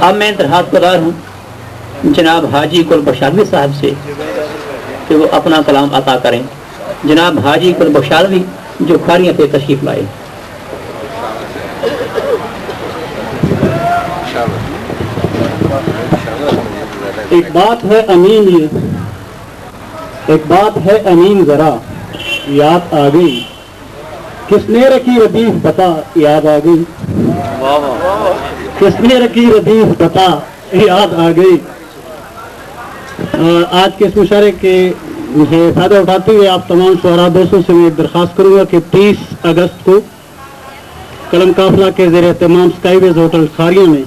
اب میں درخواست گزار ہوں جناب حاجی گل بخشالوی صاحب سے کہ وہ اپنا کلام عطا کریں. جناب حاجی گل بخشالوی جو کھاریاں پہ تشریف لائے. ایک بات ہے امین، ایک بات ہے امین ذرا یاد آ گئی، کس نے رکھی ردیف بتا یاد آ گئی، کس نے رکھی ردیف بتا یاد آ گئی. آج کے اس مشاعرے کے مجھے فائدہ اٹھاتے ہوئے آپ تمام شعراء دوستوں سے میں درخواست کروں گا کہ 30 اگست کو قلم قافلہ کے زیر اہتمام اسکائی ویز ہوٹل کھاریاں میں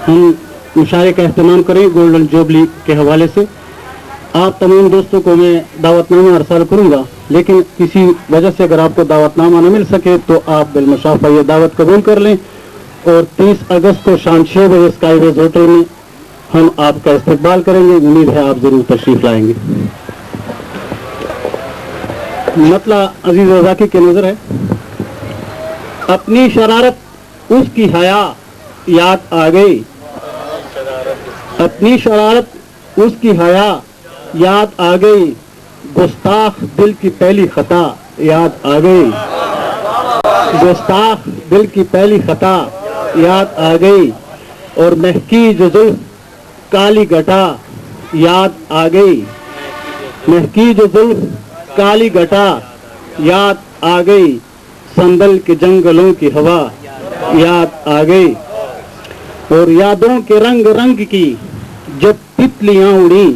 ہم مشاعرے کا اہتمام کریں گولڈن جوبلی کے حوالے سے. آپ تمام دوستوں کو میں دعوت نامہ ارسال کروں گا، لیکن کسی وجہ سے اگر آپ کو دعوت نامہ نہ مل سکے تو آپ بالمشافہ یہ دعوت قبول کر لیں، اور 30 اگست کو شام 6 بجے اسکائی ویز ہوٹل میں ہم آپ کا استقبال کریں گے. امید ہے آپ ضرور تشریف لائیں گے. مطلع عزیز ذاکی کے نظر ہے، اپنی شرارت اس کی حیا یاد آ گئی، اپنی شرارت اس کی حیا یاد آ گئی، گستاخ دل کی پہلی خطا یاد آ گئی، گستاخ دل کی پہلی خطا یاد آ گئی، اور مہکی جو زلف کالی گٹا یاد آ گئی، مہکی جو زلف کالی گٹا یاد آ گئی، سندل کے جنگلوں کی ہوا یاد آ گئی، اور یادوں کے رنگ رنگ کی جب تتلیاں اڑی،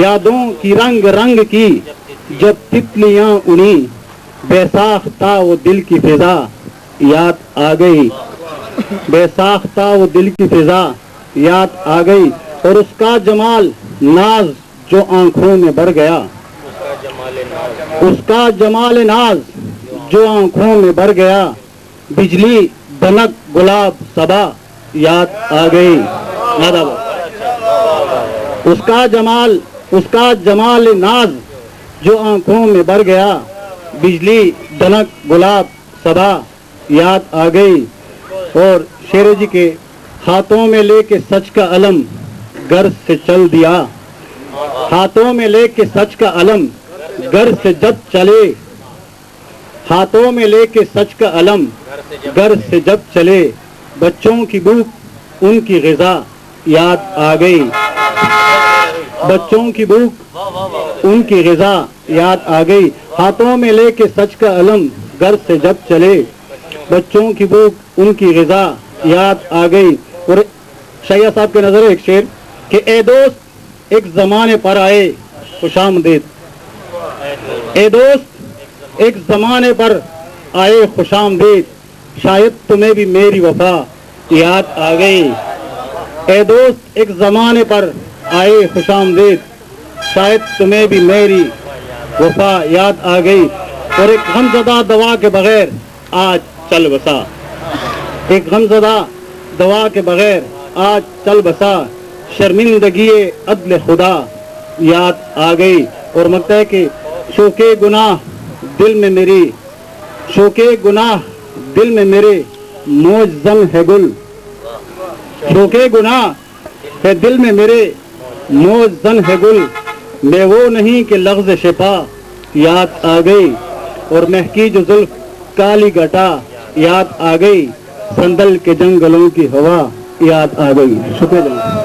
یادوں کی رنگ رنگ کی جب تتلیاں اڑی، بے ساختہ وہ دل کی فضا یاد آ گئی، بے ساختہ وہ دل کی فضا یاد آ گئی، اور اس کا جمال ناز جو آنکھوں میں بھر گیا، اس کا جمال ناز جو آنکھوں میں بھر گیا، بجلی دنک گلاب صبا یاد آ گئی، اس کا جمال ناز جو آنکھوں میں بھر گیا، بجلی دنک گلاب صبا یاد آ گئی، اور شیر جی کے ہاتھوں میں لے کے سچ کا علم گھر سے چل دیا، ہاتھوں میں لے کے سچ کا علم گھر سے جب چلے، ہاتھوں میں لے کے سچ کا علم گھر سے جب چلے، بچوں کی بھوک ان کی غذا یاد آ گئی، بچوں کی بھوک ان کی غذا یاد آ گئی، ہاتھوں میں لے کے سچ کا علم گھر سے جب چلے، بچوں کی بھوک ان کی غذا یاد آ گئی. اور شاہیہ صاحب کے نظر ایک شعر کہ اے دوست ایک زمانے پر آئے خوش آمدید، اے دوست ایک زمانے پر آئے خوش آمدید، شاید تمہیں بھی میری وفا یاد آ گئی، اے دوست ایک زمانے پر آئے خوش آمدید، شاید تمہیں بھی میری وفا یاد آ گئی، اور ایک غمزدہ دوا کے بغیر آج چل بسا، ایک غمزدہ دوا کے بغیر آج چل بسا، شرمندگی عدل خدا یاد آ گئی. اور مگتا ہے کہ شوکے گناہ دل میں میری، شوکے گناہ دل میں میرے موج زن ہے گل، شوکے گناہ ہے دل میں میرے موج زن ہے گل، میں وہ نہیں کہ لفظ شفا یاد آ گئی، اور مہکی جو زلف کالی گٹا یاد آ گئی، سندل کے جنگلوں کی ہوا یاد آ گئی. شکریہ.